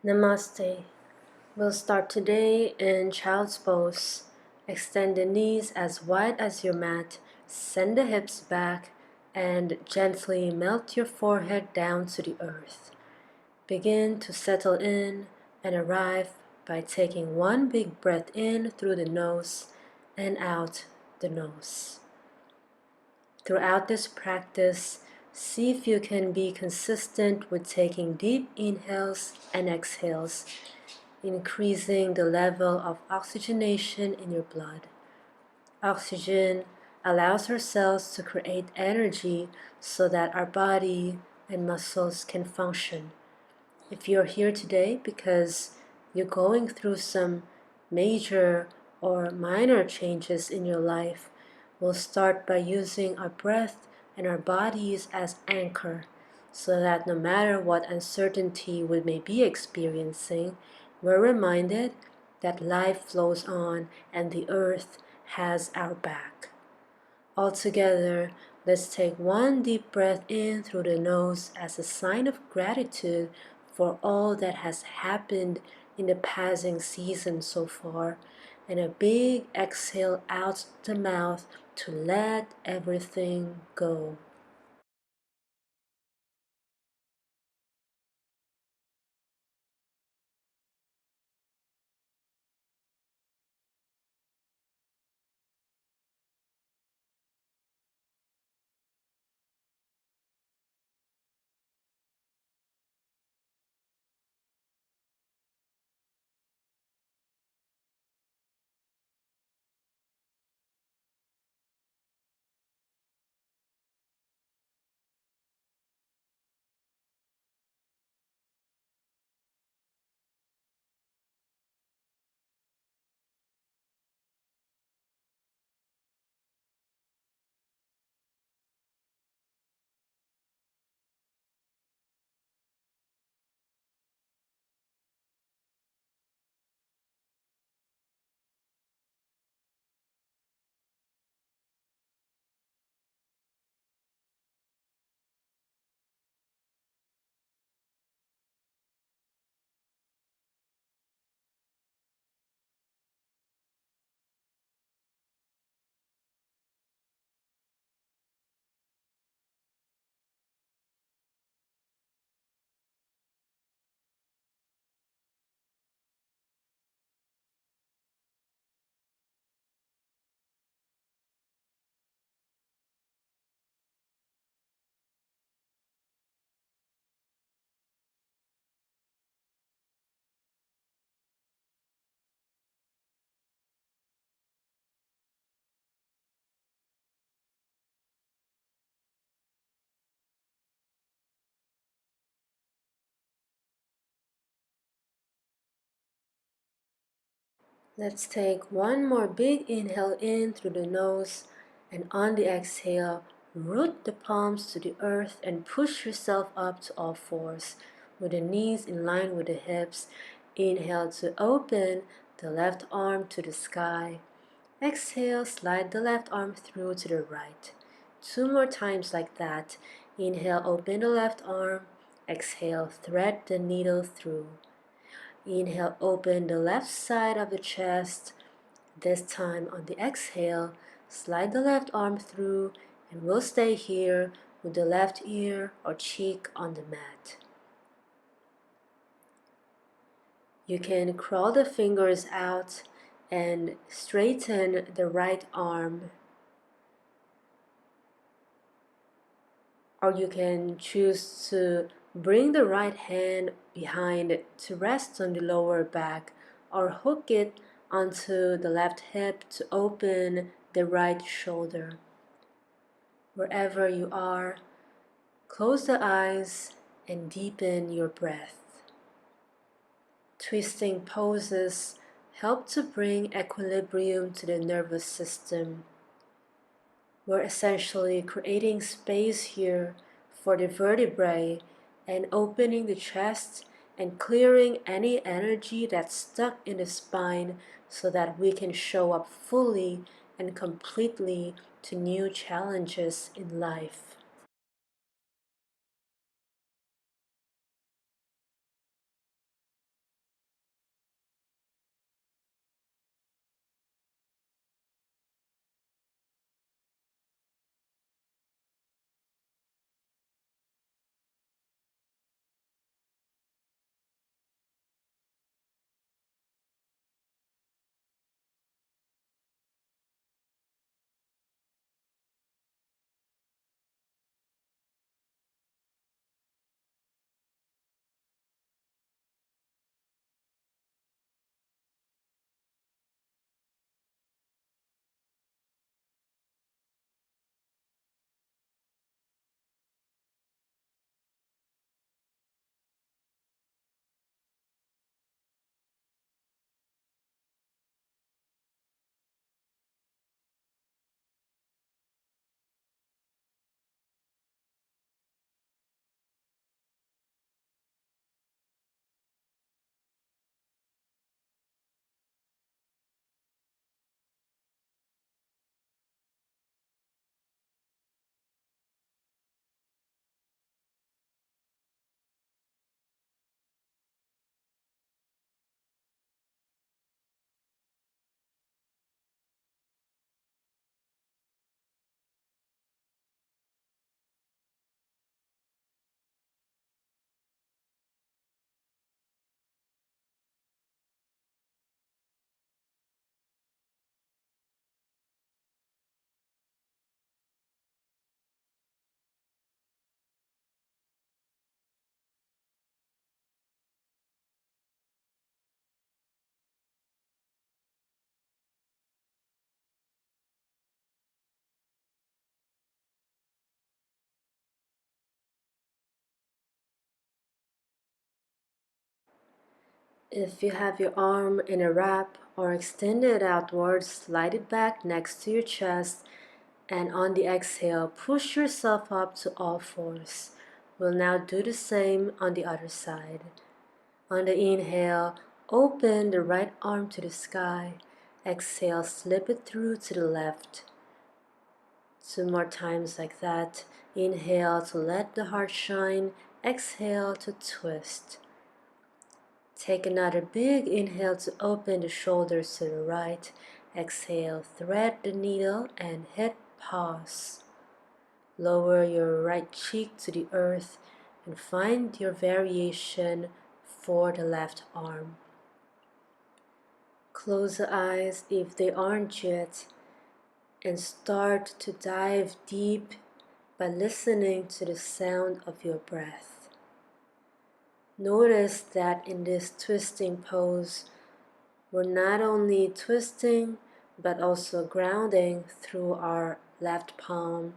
Namaste. We'll start today in Child's Pose. Extend the knees as wide as your mat, send the hips back, and gently melt your forehead down to the earth. Begin to settle in and arrive by taking one big breath in through the nose and out the nose. Throughout this practice, see if you can be consistent with taking deep inhales and exhales, increasing the level of oxygenation in your blood. Oxygen allows our cells to create energy so that our body and muscles can function. If you're here today because you're going through some major or minor changes in your life, we'll start by using our breath and our bodies as anchor so that no matter what uncertainty we may be experiencing, we're reminded that life flows on and the earth has our back. All together, let's take one deep breath in through the nose as a sign of gratitude for all that has happened in the passing season so far, and a big exhale out the mouth to let everything go. Let's take one more big inhale in through the nose, and on the exhale, root the palms to the earth and push yourself up to all fours with the knees in line with the hips. Inhale to open the left arm to the sky. Exhale, slide the left arm through to the right. Two more times like that. Inhale, open the left arm. Exhale, thread the needle through. Inhale, open the left side of the chest. This time on the exhale, slide the left arm through and we'll stay here with the left ear or cheek on the mat. You can crawl the fingers out and straighten the right arm, or you can choose to bring the right hand behind to rest on the lower back, or hook it onto the left hip to open the right shoulder. Wherever you are, close the eyes and deepen your breath. Twisting poses help to bring equilibrium to the nervous system. We're essentially creating space here for the vertebrae and opening the chest and clearing any energy that's stuck in the spine so that we can show up fully and completely to new challenges in life. If you have your arm in a wrap or extended outward, slide it back next to your chest, and on the exhale, push yourself up to all fours. We'll now do the same on the other side. On the inhale, open the right arm to the sky. Exhale, slip it through to the left. 2 more times like that. Inhale to let the heart shine. Exhale to twist. Take another big inhale to open the shoulders to the right. Exhale, thread the needle and hit pause. Lower your right cheek to the earth and find your variation for the left arm. Close the eyes if they aren't yet and start to dive deep by listening to the sound of your breath. Notice that in this twisting pose, we're not only twisting but also grounding through our left palm,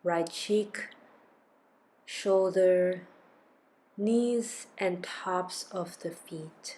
right cheek, shoulder, knees, and tops of the feet.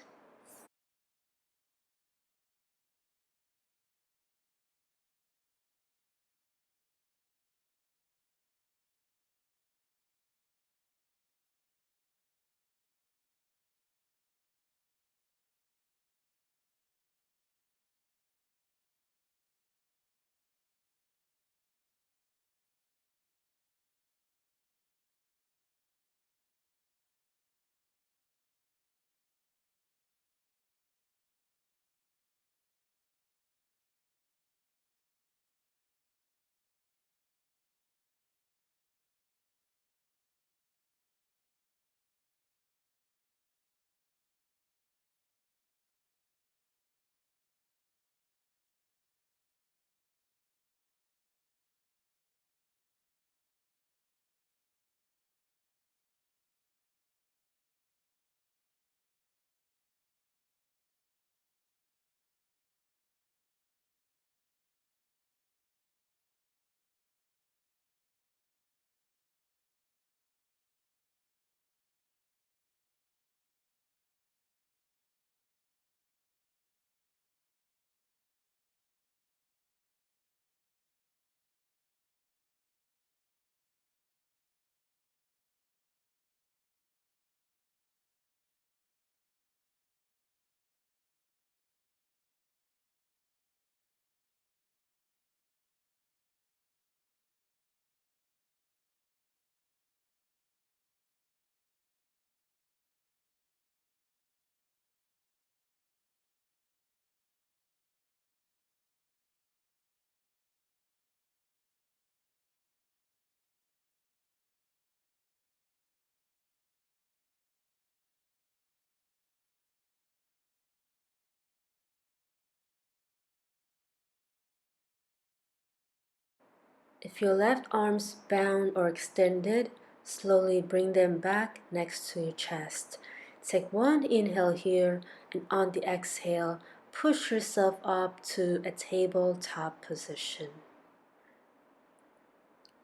If your left arm's bound or extended, slowly bring them back next to your chest. Take one inhale here, and on the exhale, push yourself up to a tabletop position.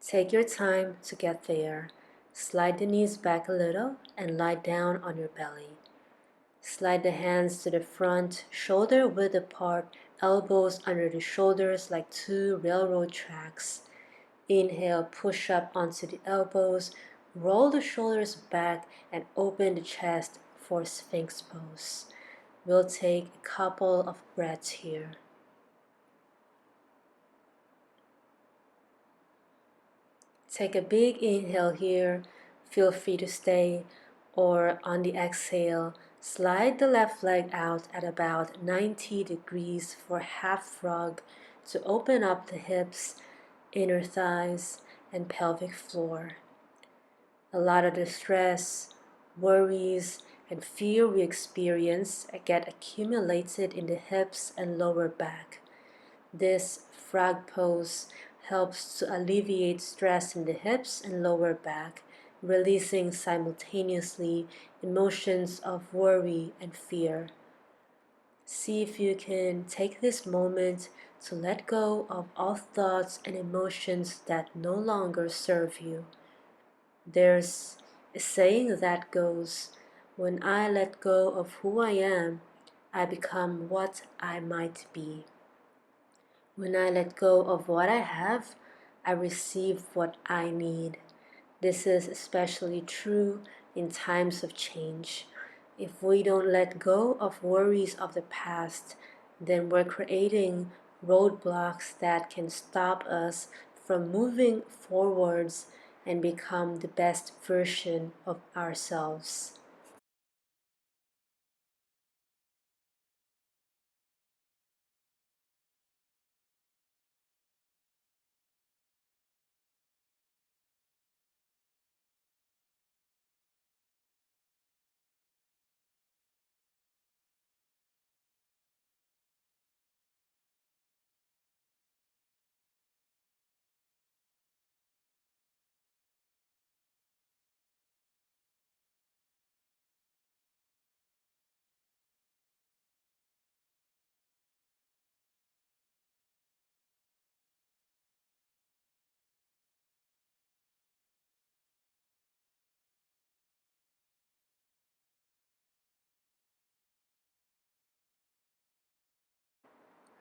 Take your time to get there. Slide the knees back a little and lie down on your belly. Slide the hands to the front, shoulder width apart, elbows under the shoulders like 2 railroad tracks. Inhale, push up onto the elbows, roll the shoulders back, and open the chest for Sphinx Pose. We'll take a couple of breaths here. Take a big inhale here. Feel free to stay, or on the exhale, slide the left leg out at about 90 degrees for half frog to open up the hips, inner thighs, and pelvic floor. A lot of the stress, worries, and fear we experience get accumulated in the hips and lower back. This frog pose helps to alleviate stress in the hips and lower back, releasing simultaneously emotions of worry and fear. See if you can take this moment to let go of all thoughts and emotions that no longer serve you. There's a saying that goes, When I let go of who I am, I become what I might be. When I let go of what I have, I receive what I need. This is especially true in times of change. If we don't let go of worries of the past, then we're creating roadblocks that can stop us from moving forwards and become the best version of ourselves.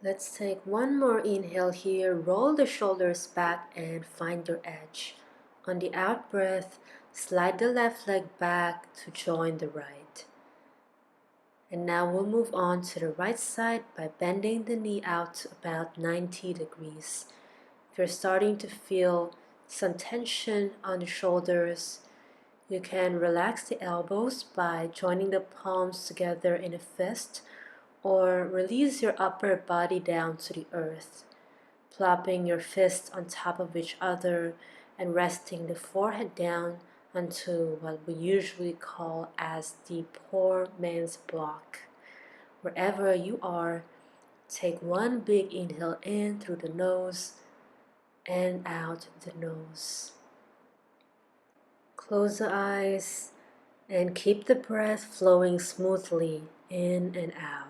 Let's take one more inhale here. Roll the shoulders back and find your edge. On the out breath, slide the left leg back to join the right. And now we'll move on to the right side by bending the knee out to about 90 degrees. If you're starting to feel some tension on the shoulders, you can relax the elbows by joining the palms together in a fist, or release your upper body down to the earth, plopping your fists on top of each other and resting the forehead down onto what we usually call as the poor man's block. Wherever you are, take one big inhale in through the nose and out the nose. Close the eyes and keep the breath flowing smoothly in and out.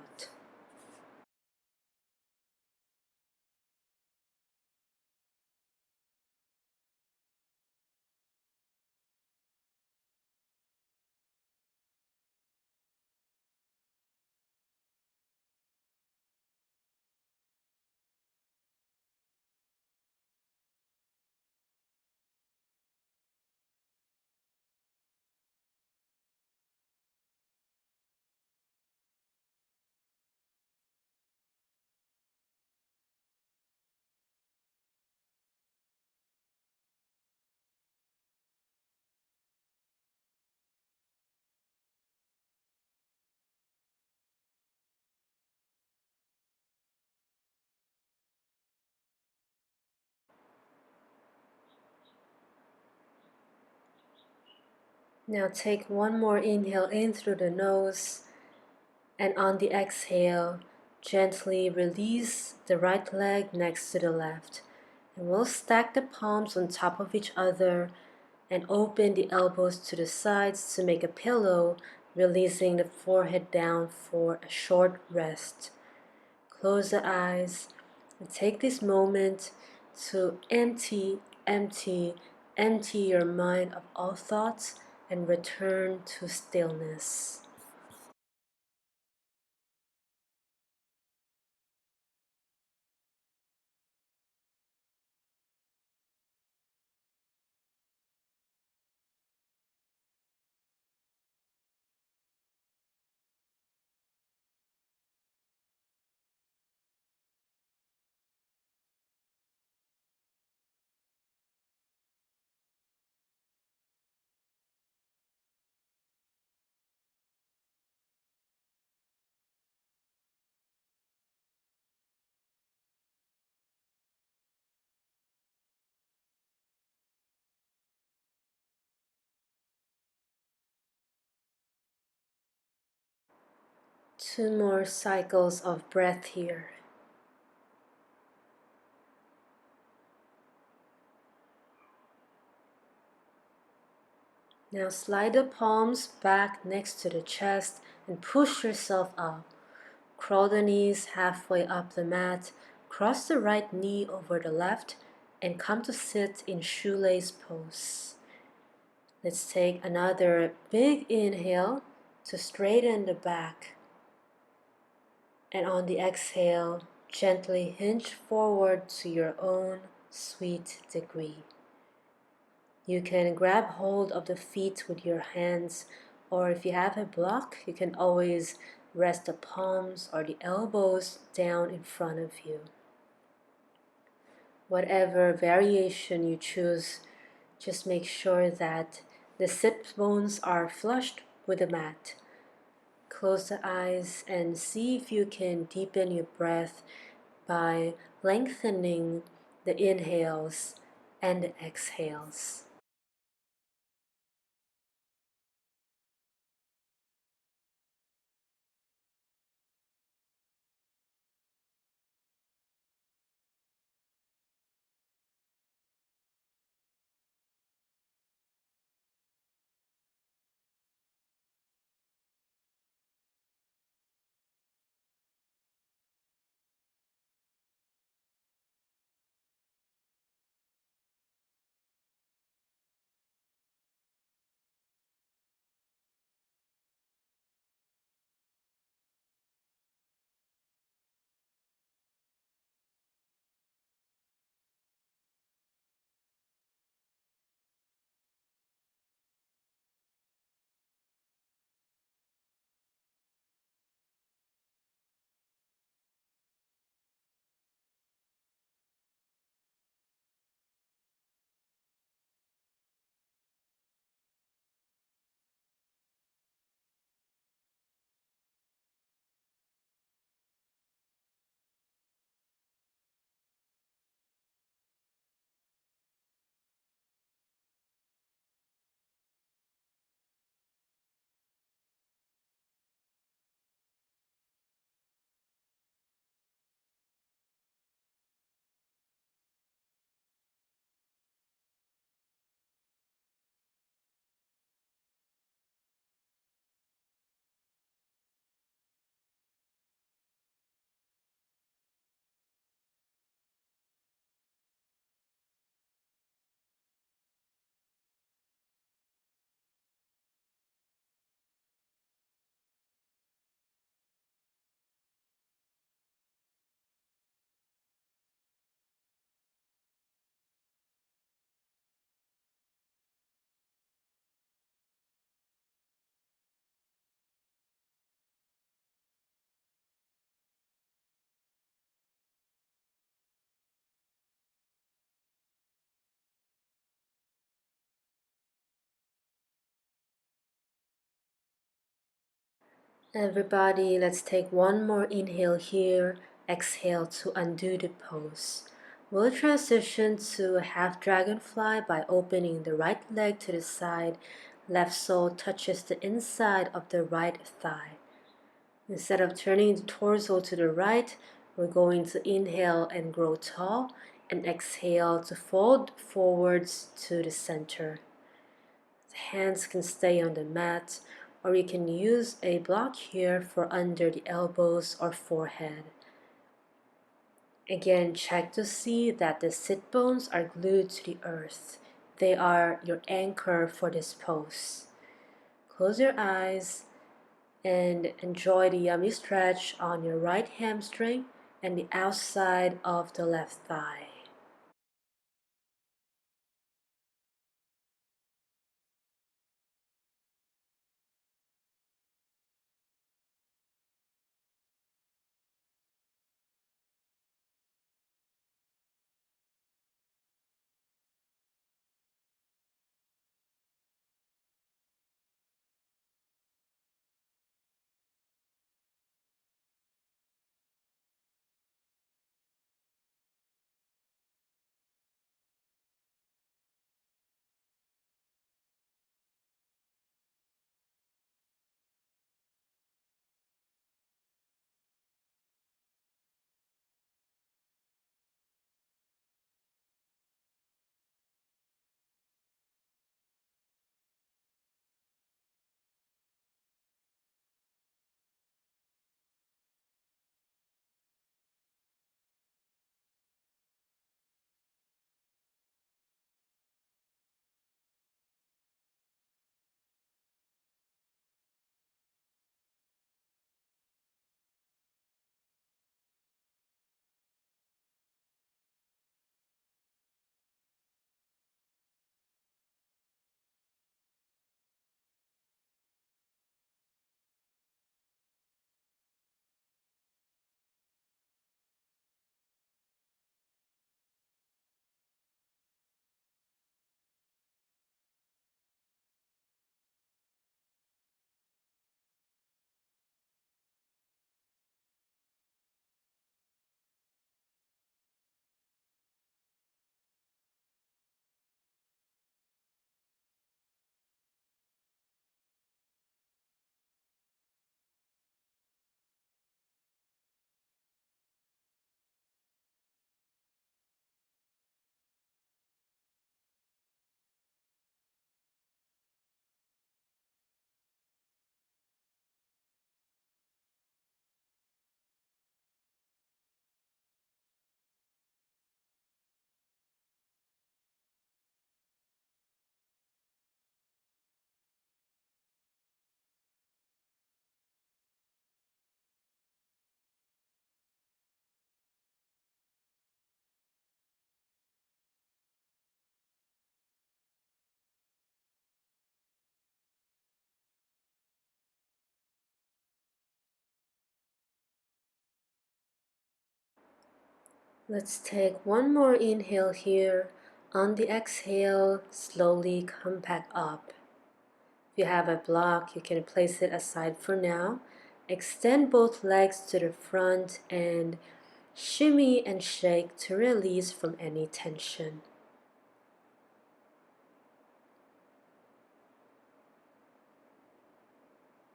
Now take one more inhale in through the nose, and on the exhale, gently release the right leg next to the left. And we'll stack the palms on top of each other and open the elbows to the sides to make a pillow, releasing the forehead down for a short rest. Close the eyes and take this moment to empty your mind of all thoughts and return to stillness. Two more cycles of breath here. Now slide the palms back next to the chest and push yourself up. Crawl the knees halfway up the mat, cross the right knee over the left, and come to sit in Shoelace Pose. Let's take another big inhale to straighten the back. And on the exhale, gently hinge forward to your own sweet degree. You can grab hold of the feet with your hands, or if you have a block, you can always rest the palms or the elbows down in front of you. Whatever variation you choose, just make sure that the sit bones are flushed with the mat. Close the eyes and see if you can deepen your breath by lengthening the inhales and the exhales. Everybody, let's take one more inhale here, exhale to undo the pose. We'll transition to a half dragonfly by opening the right leg to the side. Left sole touches the inside of the right thigh. Instead of turning the torso to the right, we're going to inhale and grow tall and exhale to fold forwards to the center. The hands can stay on the mat, or you can use a block here for under the elbows or forehead. Again, check to see that the sit bones are glued to the earth. They are your anchor for this pose. Close your eyes and enjoy the yummy stretch on your right hamstring and the outside of the left thigh. Let's take one more inhale here. On the exhale, slowly come back up. If you have a block, you can place it aside for now. Extend both legs to the front and shimmy and shake to release from any tension.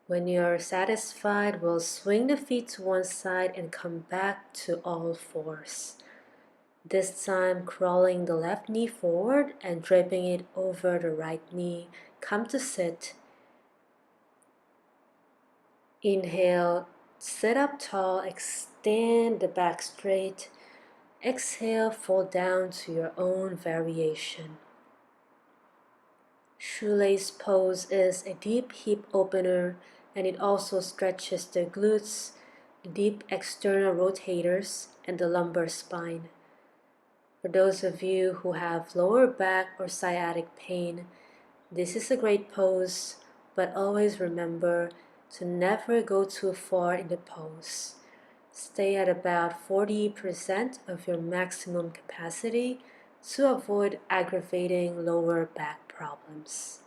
When you're satisfied, we'll swing the feet to one side and come back to all fours. This time, crawling the left knee forward and draping it over the right knee. Come to sit. Inhale, sit up tall, extend the back straight. Exhale, fall down to your own variation. Shoelace pose is a deep hip opener, and it also stretches the glutes, the deep external rotators, and the lumbar spine. For those of you who have lower back or sciatic pain, this is a great pose, but always remember to never go too far in the pose. Stay at about 40% of your maximum capacity to avoid aggravating lower back problems.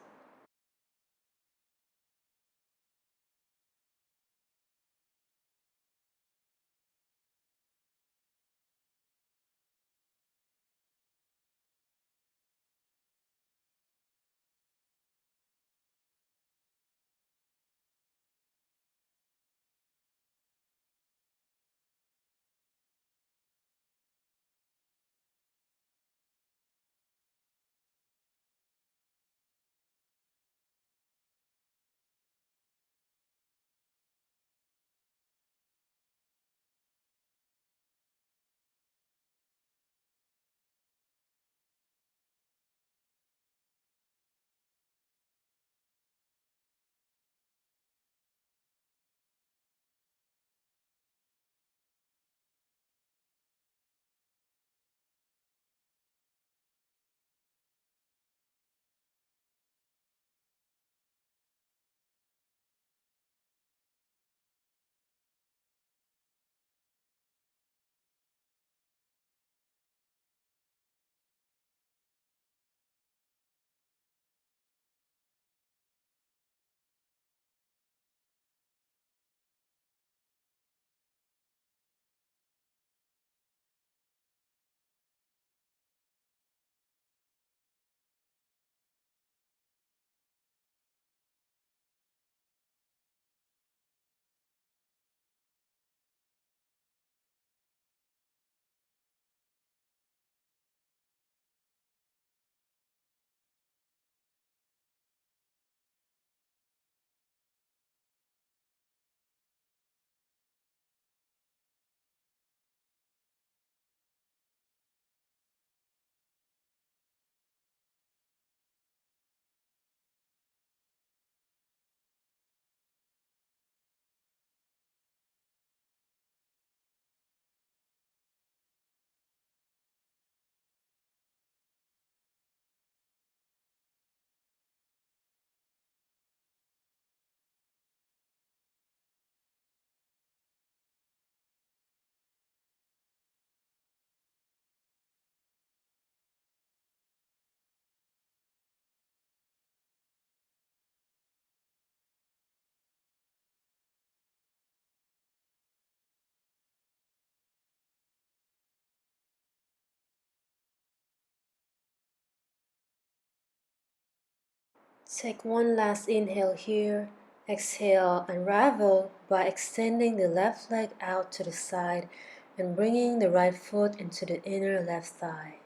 Take one last inhale here. Exhale, unravel by extending the left leg out to the side and bringing the right foot into the inner left thigh.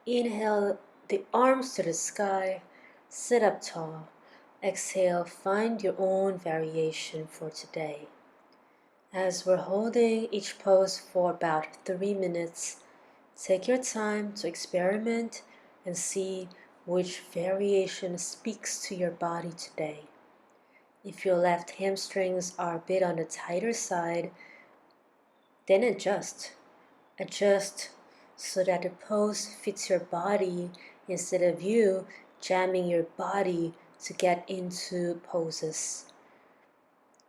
Inhale the arms to the sky, sit up tall. Exhale, find your own variation for today. As we're holding each pose for about 3 minutes, take your time to experiment and see which variation speaks to your body today. If your left hamstrings are a bit on the tighter side, then adjust. Adjust so that the pose fits your body instead of you jamming your body to get into poses.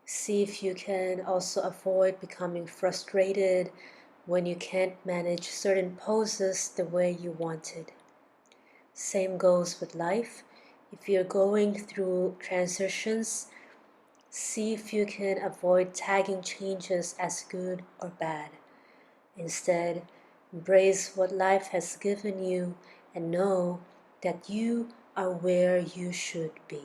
See if you can also avoid becoming frustrated when you can't manage certain poses the way you wanted. Same goes with life. If you're going through transitions, see if you can avoid tagging changes as good or bad. Instead, embrace what life has given you and know that you are where you should be.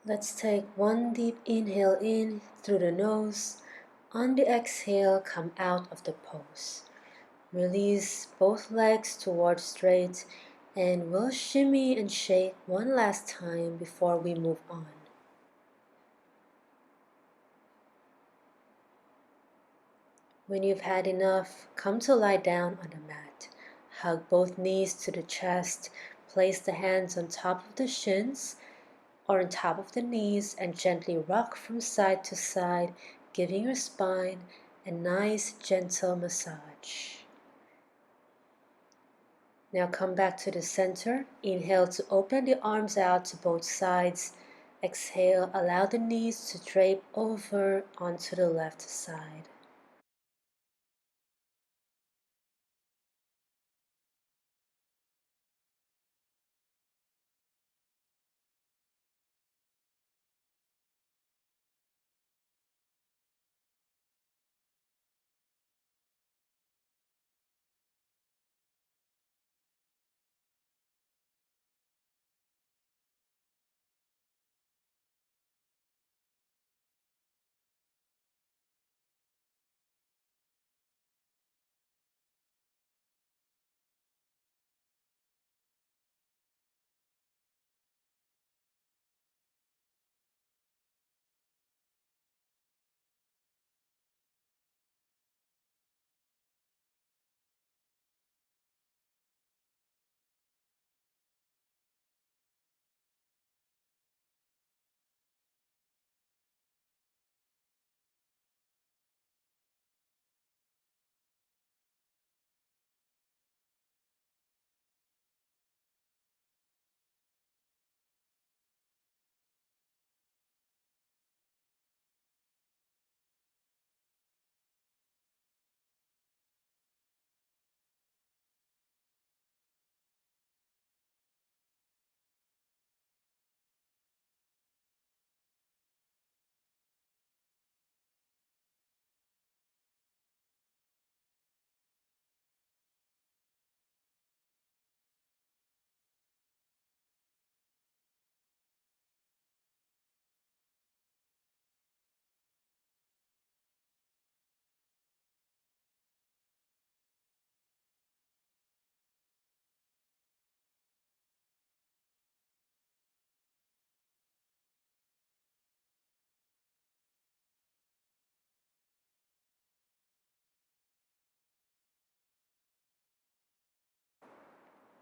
Let's take one deep inhale in through the nose. On the exhale, come out of the pose. Release both legs towards straight, and we'll shimmy and shake one last time before we move on. When you've had enough, come to lie down on the mat. Hug both knees to the chest. Place the hands on top of the shins or on top of the knees and gently rock from side to side, giving your spine a nice gentle massage. Now come back to the center. Inhale to open the arms out to both sides. Exhale, allow the knees to drape over onto the left side.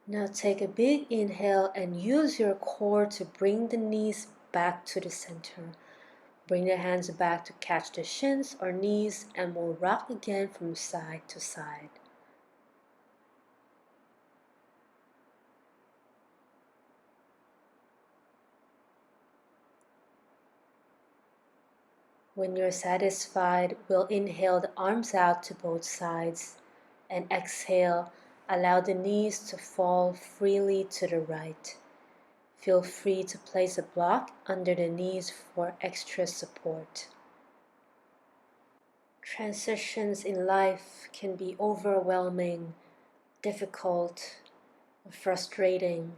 Now take a big inhale and use your core to bring the knees back to the center. Bring the hands back to catch the shins or knees, and we'll rock again from side to side. When you're satisfied, we'll inhale the arms out to both sides, and exhale, allow the knees to fall freely to the right. Feel free to place a block under the knees for extra support. Transitions in life can be overwhelming, difficult, frustrating,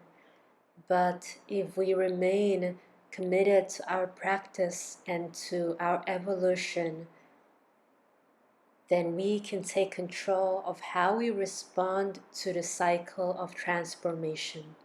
but if we remain committed to our practice and to our evolution, then we can take control of how we respond to the cycle of transformation.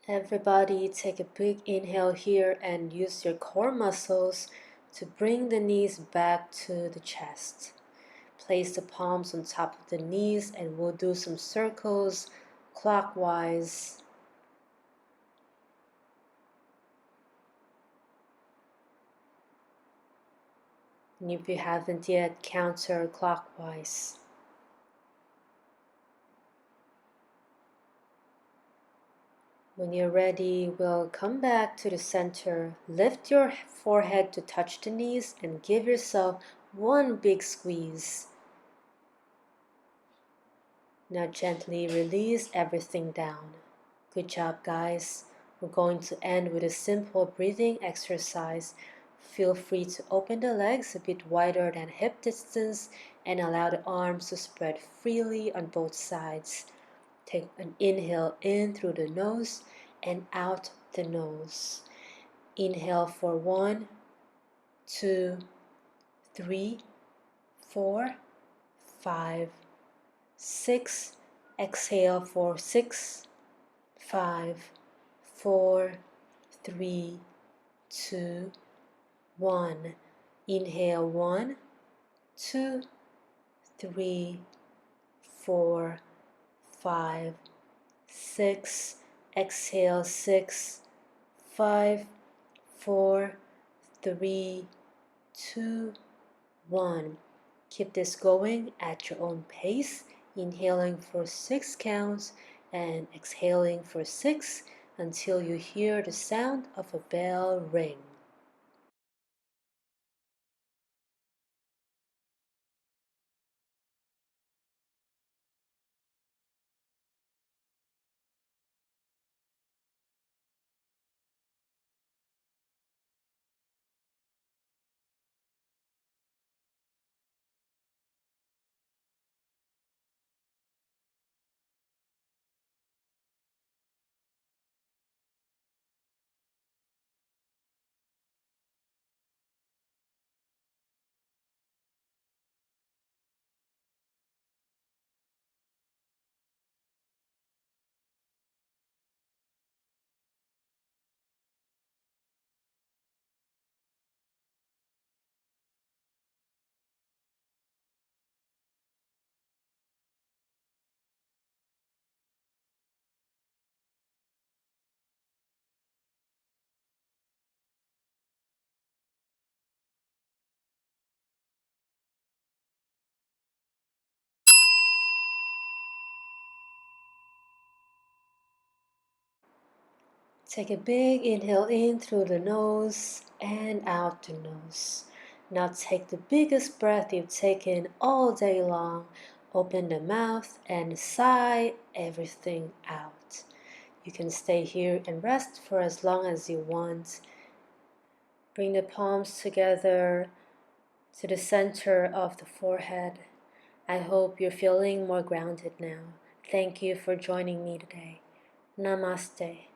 Everybody take a big inhale here and use your core muscles to bring the knees back to the chest. Place the palms on top of the knees and we'll do some circles clockwise. And if you haven't yet, counterclockwise. When you're ready, we'll come back to the center. Lift your forehead to touch the knees and give yourself one big squeeze. Now gently release everything down. Good job, guys. We're going to end with a simple breathing exercise. Feel free to open the legs a bit wider than hip distance and allow the arms to spread freely on both sides. Take an inhale in through the nose and out the nose. Inhale for 1, 2, 3, 4, 5, 6. Exhale for 6, 5, 4, 3, 2, 1. Inhale 1, 2, 3, 4, 5, 6. Exhale 6, 5, 4, 3, 2, 1. Keep this going at your own pace, inhaling for 6 counts and exhaling for 6 until you hear the sound of a bell ring. Take a big inhale in through the nose and out the nose. Now take the biggest breath you've taken all day long. Open the mouth and sigh everything out. You can stay here and rest for as long as you want. Bring the palms together to the center of the forehead. I hope you're feeling more grounded now. Thank you for joining me today. Namaste.